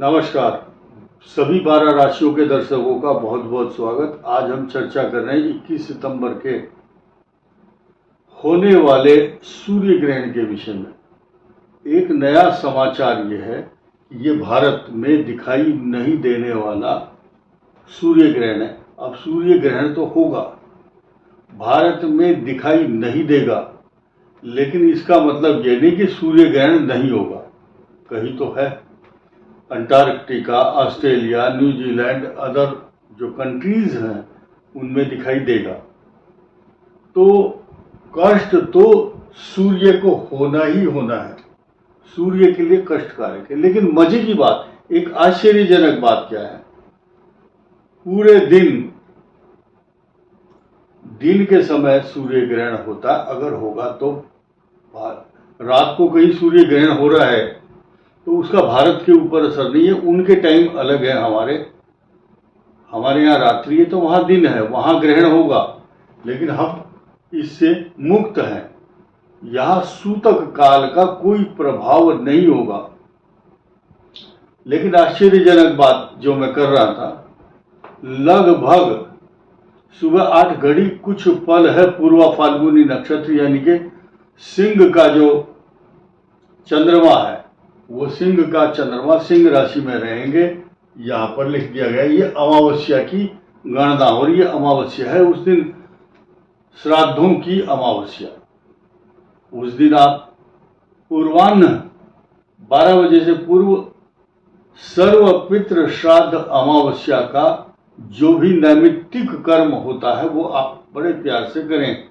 नमस्कार। सभी 12 राशियों के दर्शकों का बहुत बहुत स्वागत। आज हम चर्चा कर रहे हैं 21 सितंबर के होने वाले सूर्य ग्रहण के विषय में। एक नया समाचार ये है कि ये भारत में दिखाई नहीं देने वाला सूर्य ग्रहण है। अब सूर्य ग्रहण तो होगा, भारत में दिखाई नहीं देगा, लेकिन इसका मतलब ये नहीं कि सूर्य ग्रहण नहीं होगा। कहीं तो है, अंटार्कटिका, ऑस्ट्रेलिया, न्यूजीलैंड, अदर जो कंट्रीज हैं उनमें दिखाई देगा। तो कष्ट तो सूर्य को होना ही होना है, सूर्य के लिए कष्टकारक है। लेकिन मजे की बात, एक आश्चर्यजनक बात क्या है, पूरे दिन के समय सूर्य ग्रहण होता है। अगर होगा तो रात को कहीं सूर्य ग्रहण हो रहा है तो उसका भारत के ऊपर असर नहीं है। उनके टाइम अलग है, हमारे यहाँ रात्रि है तो वहाँ दिन है, वहाँ ग्रहण होगा, लेकिन हम इससे मुक्त हैं। यहाँ सूतक काल का कोई प्रभाव नहीं होगा। लेकिन आश्चर्यजनक बात जो मैं कर रहा था, लगभग सुबह 8 घड़ी कुछ पल है पूर्वा फाल्गुनी नक्षत्र, यानी कि सिंह का जो चंद्रमा है, वो सिंह का चंद्रमा सिंह राशि में रहेंगे। यहाँ पर लिख दिया गया, ये अमावस्या की गणना हो रही है। अमावस्या है उस दिन, श्राद्धों की अमावस्या। उस दिन आप पूर्वाह्न 12 बजे से पूर्व सर्व पितृ श्राद्ध अमावस्या का जो भी नैमित्तिक कर्म होता है वो आप बड़े प्यार से करें,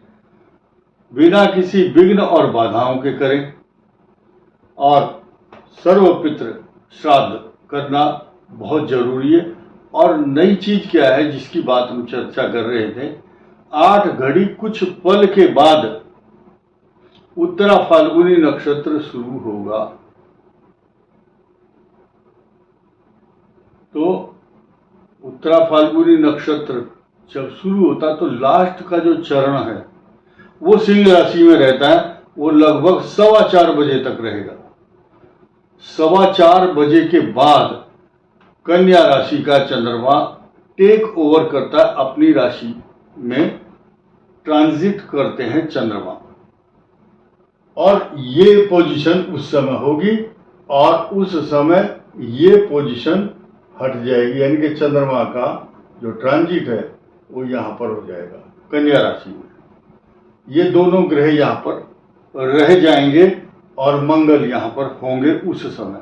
बिना किसी विघ्न और बाधाओं के करें। और सर्व पितृ श्राद्ध करना बहुत जरूरी है। और नई चीज क्या है जिसकी बात हम चर्चा कर रहे थे, 8 घड़ी कुछ पल के बाद उत्तरा फाल्गुनी नक्षत्र शुरू होगा। तो उत्तरा फाल्गुनी नक्षत्र जब शुरू होता तो लास्ट का जो चरण है वो सिंह राशि में रहता है। वो लगभग 4:15 बजे तक रहेगा। 4:15 बजे के बाद कन्या राशि का चंद्रमा टेक ओवर करता है, अपनी राशि में ट्रांजिट करते हैं चंद्रमा, और ये पोजीशन उस समय होगी और उस समय ये पोजीशन हट जाएगी, यानी कि चंद्रमा का जो ट्रांजिट है वो यहाँ पर हो जाएगा कन्या राशि में। ये दोनों ग्रह यहाँ पर रह जाएंगे और मंगल यहाँ पर होंगे उस समय।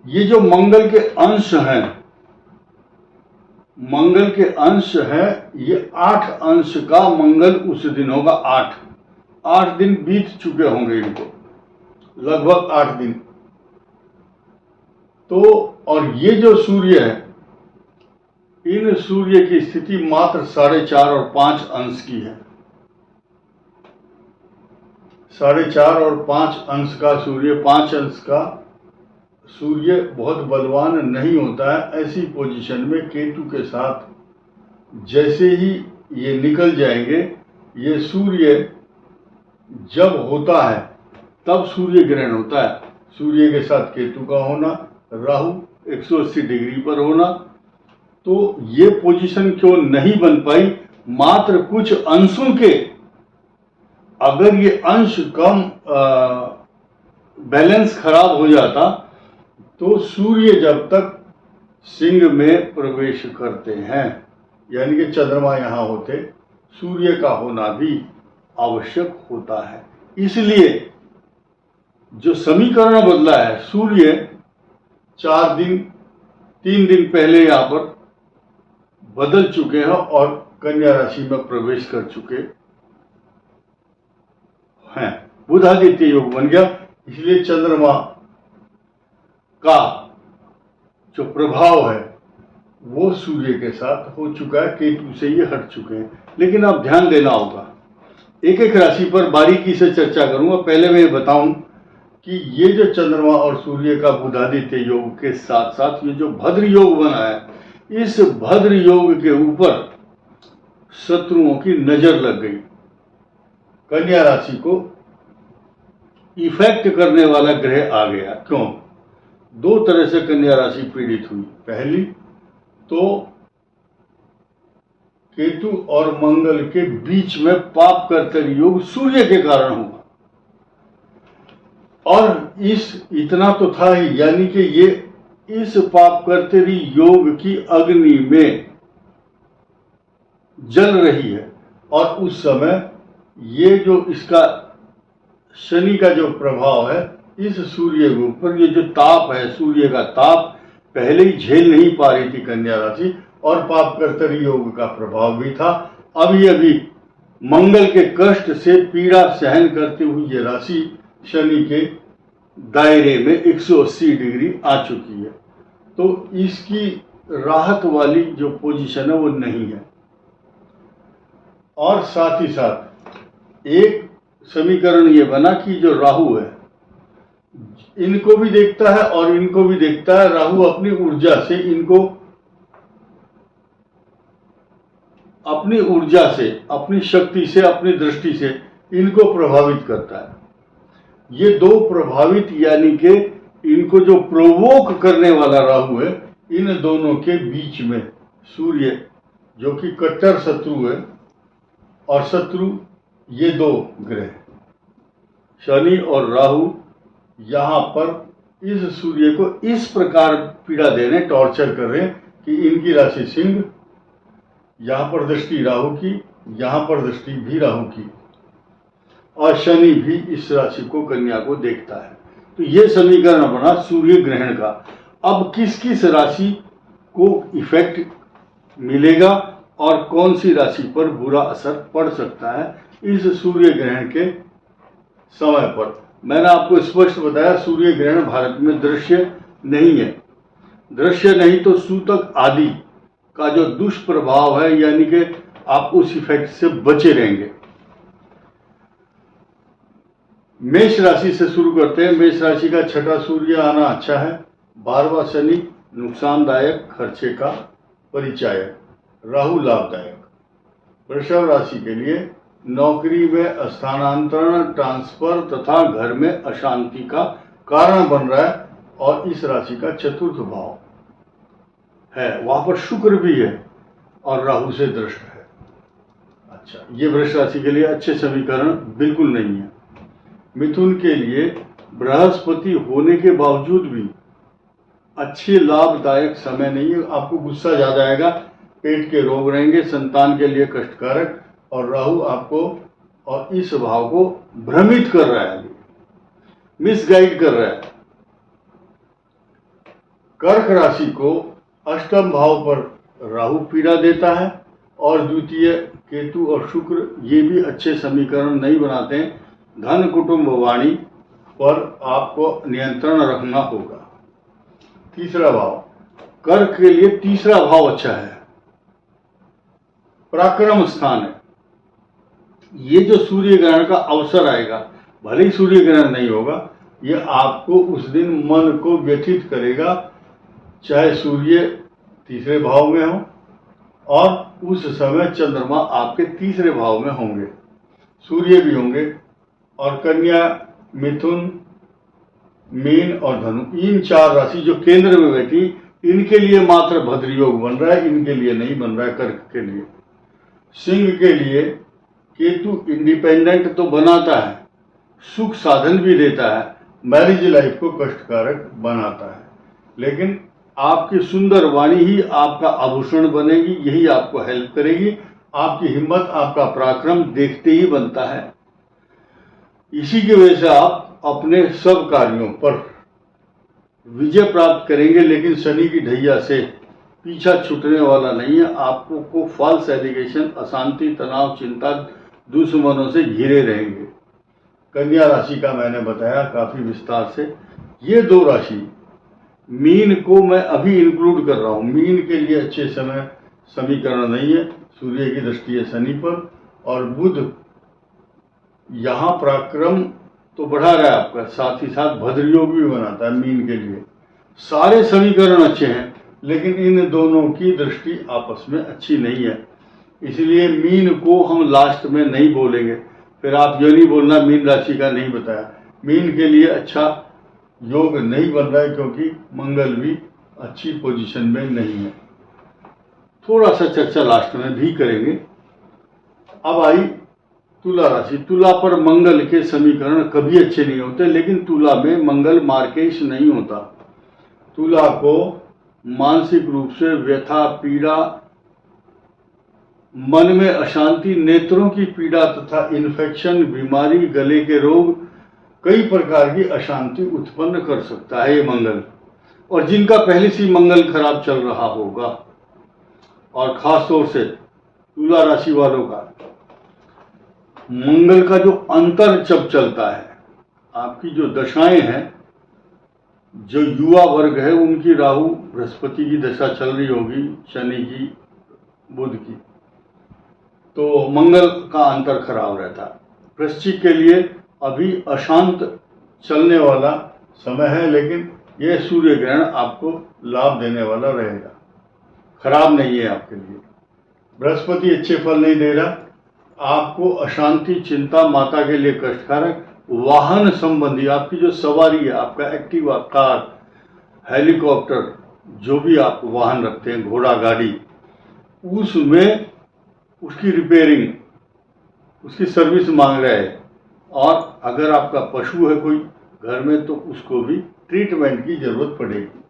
ये जो मंगल के अंश हैं, मंगल के अंश है, ये 8 अंश का मंगल उस दिन होगा। 8 दिन बीत चुके होंगे इनको, लगभग 8 दिन। तो और ये जो सूर्य है, इन सूर्य की स्थिति मात्र 4.5 और 5 अंश की है। 4.5 और 5 अंश का सूर्य, 5 अंश का सूर्य बहुत बलवान नहीं होता है। ऐसी पोजीशन में केतु के साथ जैसे ही ये निकल जाएंगे, ये सूर्य जब होता है तब सूर्य ग्रहण होता है। सूर्य के साथ केतु का होना, राहु 180 डिग्री पर होना, तो ये पोजीशन क्यों नहीं बन पाई, मात्र कुछ अंशों के। अगर ये अंश कम बैलेंस खराब हो जाता तो सूर्य जब तक सिंह में प्रवेश करते हैं, यानी कि चंद्रमा यहाँ होते, सूर्य का होना भी आवश्यक होता है। इसलिए जो समीकरण बदला है, सूर्य 3 दिन पहले यहाँ पर बदल चुके हैं और कन्या राशि में प्रवेश कर चुके हैं। बुधादित्य योग बन गया। इसलिए चंद्रमा का जो प्रभाव है वो सूर्य के साथ हो चुका है, केतु से ये हट चुके हैं। लेकिन अब ध्यान देना होगा, एक एक राशि पर बारीकी से चर्चा करूंगा। पहले मैं ये बताऊं कि ये जो चंद्रमा और सूर्य का बुधादित्य योग के साथ साथ ये जो भद्र योग बना है, इस भद्र योग के ऊपर शत्रुओं की नजर लग गई। कन्या राशि को इफेक्ट करने वाला ग्रह आ गया। क्यों? दो तरह से कन्या राशि पीड़ित हुई। पहली तो केतु और मंगल के बीच में पाप कर्तरी योग सूर्य के कारण हुआ, और इतना तो था ही, यानी कि ये इस पाप कर्तरी योग की अग्नि में जल रही है, और उस समय ये जो इसका शनि का जो प्रभाव है इस सूर्य के ऊपर, ये जो ताप है सूर्य का ताप पहले ही झेल नहीं पा रही थी कन्या राशि, और पाप कर्तरी योग का प्रभाव भी था। अभी मंगल के कष्ट से पीड़ा सहन करते हुए ये राशि शनि के दायरे में 180 डिग्री आ चुकी है, तो इसकी राहत वाली जो पोजीशन है वो नहीं है। और साथ ही साथ एक समीकरण ये बना कि जो राहु है इनको भी देखता है और इनको भी देखता है। राहु अपनी ऊर्जा से इनको, अपनी ऊर्जा से, अपनी शक्ति से, अपनी दृष्टि से इनको प्रभावित करता है। ये दो प्रभावित यानी कि इनको जो प्रोवोक करने वाला राहु है, इन दोनों के बीच में सूर्य जो कि कट्टर शत्रु है, और शत्रु ये दो ग्रह शनि और राहु यहां पर इस सूर्य को इस प्रकार पीड़ा दे रहे, टॉर्चर कर रहे कि इनकी राशि सिंह, यहां पर दृष्टि राहु की, यहां पर दृष्टि भी राहु की, और शनि भी इस राशि को, कन्या को देखता है। तो ये समीकरण बना सूर्य ग्रहण का। अब किस किस राशि को इफेक्ट मिलेगा और कौन सी राशि पर बुरा असर पड़ सकता है इस सूर्य ग्रहण के समय पर। मैंने आपको स्पष्ट बताया सूर्य ग्रहण भारत में दृश्य नहीं है। दृश्य नहीं तो सूतक आदि का जो दुष्प्रभाव है, यानी कि आप उस इफेक्ट से बचे रहेंगे। मेष राशि से शुरू करते हैं। मेष राशि का छठा सूर्य आना अच्छा है। 12वां शनि नुकसानदायक, खर्चे का परिचायक, राहु लाभदायक। वृषभ राशि के लिए नौकरी में स्थानांतरण, ट्रांसफर तथा घर में अशांति का कारण बन रहा है, और इस राशि का चतुर्थ भाव है, वहां पर शुक्र भी है और राहु से दृष्ट है। अच्छा, ये वृष राशि के लिए अच्छे समीकरण बिल्कुल नहीं है। मिथुन के लिए बृहस्पति होने के बावजूद भी अच्छे लाभदायक समय नहीं है। आपको गुस्सा ज्यादा आएगा, पेट के रोग रहेंगे, संतान के लिए कष्टकारक, और राहु आपको और इस भाव को भ्रमित कर रहा है, मिसगाइड कर रहा है। कर्क राशि को अष्टम भाव पर राहु पीड़ा देता है, और द्वितीय केतु और शुक्र ये भी अच्छे समीकरण नहीं बनाते हैं। धन, कुटुंब, वाणी पर आपको नियंत्रण रखना होगा। तीसरा भाव, कर्क के लिए तीसरा भाव अच्छा है, पराक्रम स्थान है। ये जो सूर्य ग्रहण का अवसर आएगा, भले ही सूर्य ग्रहण नहीं होगा, ये आपको उस दिन मन को व्यथित करेगा, चाहे सूर्य तीसरे भाव में हो, और उस समय चंद्रमा आपके तीसरे भाव में होंगे, सूर्य भी होंगे, और कन्या, मिथुन, मीन और धनु, इन चार राशि जो केंद्र में बैठी, इनके लिए मात्र भद्र योग बन रहा है, इनके लिए नहीं बन रहा है कर्क के लिए। सिंह के लिए केतु इंडिपेंडेंट तो बनाता है, सुख साधन भी देता है, मैरिज लाइफ को कष्टकारक बनाता है, लेकिन आपकी सुंदर वाणी ही आपका आभूषण बनेगी, यही आपको हेल्प करेगी। आपकी हिम्मत, आपका पराक्रम देखते ही बनता है। इसी की वजह से आप अपने सब कार्यों पर विजय प्राप्त करेंगे, लेकिन शनि की ढैया से पीछा छूटने वाला नहीं है। आपको को फॉल्स एलिगेशन, अशांति, तनाव, चिंता, दुश्मनों से घिरे रहेंगे। कन्या राशि का मैंने बताया काफी विस्तार से। ये दो राशि, मीन को मैं अभी इंक्लूड कर रहा हूं। मीन के लिए अच्छे समय समीकरण नहीं है, सूर्य की दृष्टि है शनि पर, और बुध यहां पराक्रम तो बढ़ा रहा है आपका, साथ ही साथ भद्रयोग भी बनाता है मीन के लिए। सारे समीकरण अच्छे हैं, लेकिन इन दोनों की दृष्टि आपस में अच्छी नहीं है, इसलिए मीन को हम लास्ट में नहीं बोलेंगे। फिर आप ये नहीं बोलना मीन राशि का नहीं बताया। मीन के लिए अच्छा योग नहीं बन रहा है क्योंकि मंगल भी अच्छी पोजीशन में नहीं है। थोड़ा सा चर्चा लास्ट में भी करेंगे। अब आई तुला राशि। तुला पर मंगल के समीकरण कभी अच्छे नहीं होते, लेकिन तुला में मंगल मार्केश नहीं होता। तुला को मानसिक रूप से व्यथा, पीड़ा, मन में अशांति, नेत्रों की पीड़ा तथा इन्फेक्शन, बीमारी, गले के रोग, कई प्रकार की अशांति उत्पन्न कर सकता है ये मंगल। और जिनका पहले से मंगल खराब चल रहा होगा, और खास तौर से तुला राशि वालों का मंगल का जो अंतर जब चलता है, आपकी जो दशाएं हैं, जो युवा वर्ग है उनकी राहु बृहस्पति की दशा चल रही होगी, शनि की, बुध की, तो मंगल का अंतर खराब रहता है। वृश्चिक के लिए अभी अशांत चलने वाला समय है, लेकिन यह सूर्य ग्रहण आपको लाभ देने वाला रहेगा, खराब नहीं है आपके लिए। बृहस्पति अच्छे फल नहीं दे रहा, आपको अशांति, चिंता, माता के लिए कष्टकारक, वाहन संबंधी, आपकी जो सवारी है, आपका एक्टिवा, कार, हेलीकॉप्टर, जो भी आप वाहन रखते हैं, घोड़ा गाड़ी, उसमें उसकी रिपेयरिंग, उसकी सर्विस मांग रहे हैं। और अगर आपका पशु है कोई घर में, तो उसको भी ट्रीटमेंट की जरूरत पड़ेगी।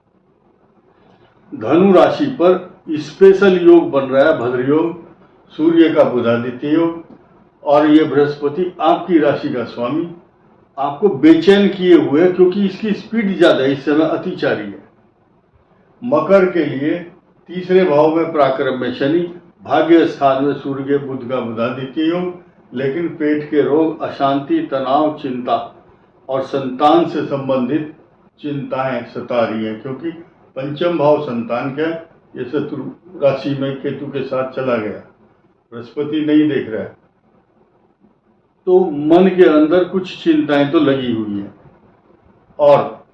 धनु राशि पर स्पेशल योग बन रहा है, भद्र योग, सूर्य का बुधादित्य योग, और ये बृहस्पति आपकी राशि का स्वामी आपको बेचैन किए हुए, क्योंकि इसकी स्पीड ज्यादा है, इस समय अतिचारी है। मकर के लिए तीसरे भाव में पराक्रम में शनि, भाग्य स्थान में सूर्य बुध का बुधादित्य योग, लेकिन पेट के रोग, अशांति, तनाव, चिंता और संतान से संबंधित चिंताएं सता रही हैं, क्योंकि पंचम भाव संतान का ये शत्रु राशि में केतु के साथ चला गया, बृहस्पति नहीं देख रहा है, तो मन के अंदर कुछ चिंताएं तो लगी हुई हैं। और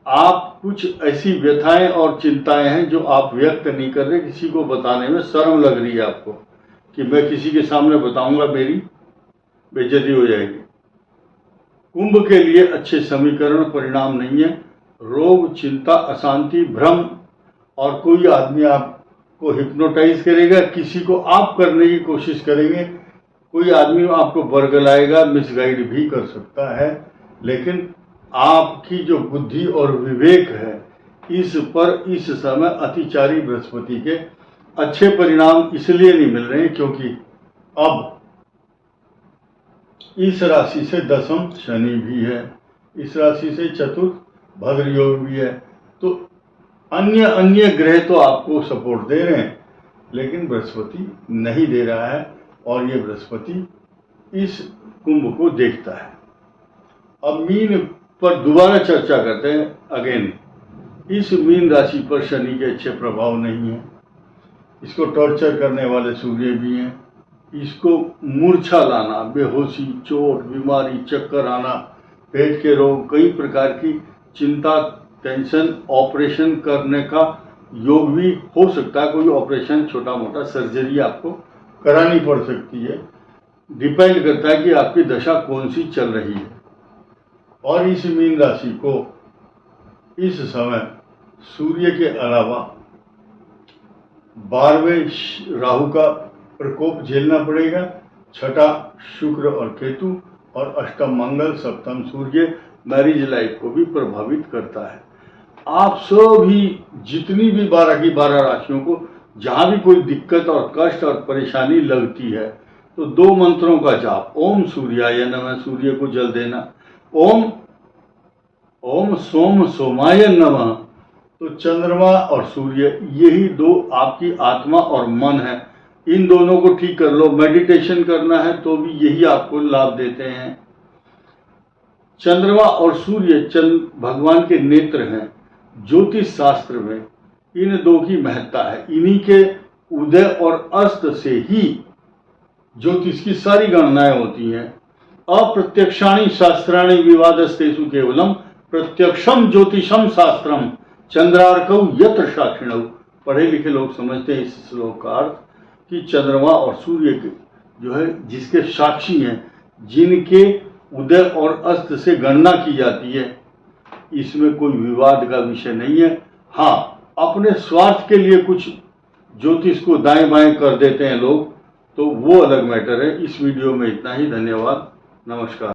आप कुछ ऐसी व्यथाएं और चिंताएं हैं जो आप व्यक्त नहीं कर रहे, किसी को बताने में शर्म लग रही है आपको कि मैं किसी के सामने बताऊंगा, मेरी बेइज्जती हो जाएगी। कुंभ के लिए अच्छे समीकरण परिणाम नहीं है, रोग, चिंता, अशांति, भ्रम, और कोई आदमी आपको हिप्नोटाइज करेगा, किसी को आप करने की कोशिश करेंगे, कोई आदमी आपको बरगलाएगा, मिसगाइड भी कर सकता है। लेकिन आपकी जो बुद्धि और विवेक है, इस पर इस समय अतिचारी बृहस्पति के अच्छे परिणाम इसलिए नहीं मिल रहे हैं क्योंकि अब इस राशि से दशम शनि भी है, इस राशि से चतुर्थ भद्र योग भी है, तो अन्य अन्य ग्रह तो आपको सपोर्ट दे रहे हैं, लेकिन बृहस्पति नहीं दे रहा है, और ये बृहस्पति इस कुंभ को देखता है। अब मीन पर दोबारा चर्चा करते हैं अगेन। इस मीन राशि पर शनि के अच्छे प्रभाव नहीं है, इसको टॉर्चर करने वाले सूर्य भी हैं, इसको मूर्छा लाना, बेहोशी, चोट, बीमारी, चक्कर आना, पेट के रोग, कई प्रकार की चिंता, टेंशन, ऑपरेशन करने का योग भी हो सकता है, कोई ऑपरेशन, छोटा मोटा सर्जरी आपको करानी पड़ सकती है, डिपेंड करता है कि आपकी दशा कौन सी चल रही है। और इस मीन राशि को इस समय सूर्य के अलावा 12वें राहु का प्रकोप झेलना पड़ेगा, छठा शुक्र और केतु, और अष्टम मंगल, सप्तम सूर्य मैरिज लाइफ को भी प्रभावित करता है। आप सभी जितनी भी 12 की 12 राशियों को जहां भी कोई दिक्कत और कष्ट और परेशानी लगती है, तो 2 मंत्रों का जाप, ओम सूर्याय नमः, सूर्य को जल देना, ओम सोम सोमाय नमः, तो चंद्रमा और सूर्य, यही 2 आपकी आत्मा और मन है, इन दोनों को ठीक कर लो। मेडिटेशन करना है तो भी यही आपको लाभ देते हैं। चंद्रमा और सूर्य भगवान के नेत्र हैं, ज्योतिष शास्त्र में इन 2 की महत्ता है, इन्हीं के उदय और अस्त से ही ज्योतिष की सारी गणनाएं होती हैं। अप्रत्यक्षाणि शास्त्राणि विवादस्तेषु केवलम प्रत्यक्षम ज्योतिषम शास्त्रम चंद्रार्कौ यत्र साक्षिणौ। पढ़े लिखे लोग समझते हैं इस श्लोक का अर्थ कि चंद्रमा और सूर्य के जो है जिसके साक्षी हैं, जिनके उदय और अस्त से गणना की जाती है, इसमें कोई विवाद का विषय नहीं है। हाँ, अपने स्वार्थ के लिए कुछ ज्योतिष को दाएं बाएं कर देते हैं लोग, तो वो अलग मैटर है। इस वीडियो में इतना ही। धन्यवाद, नमस्कार।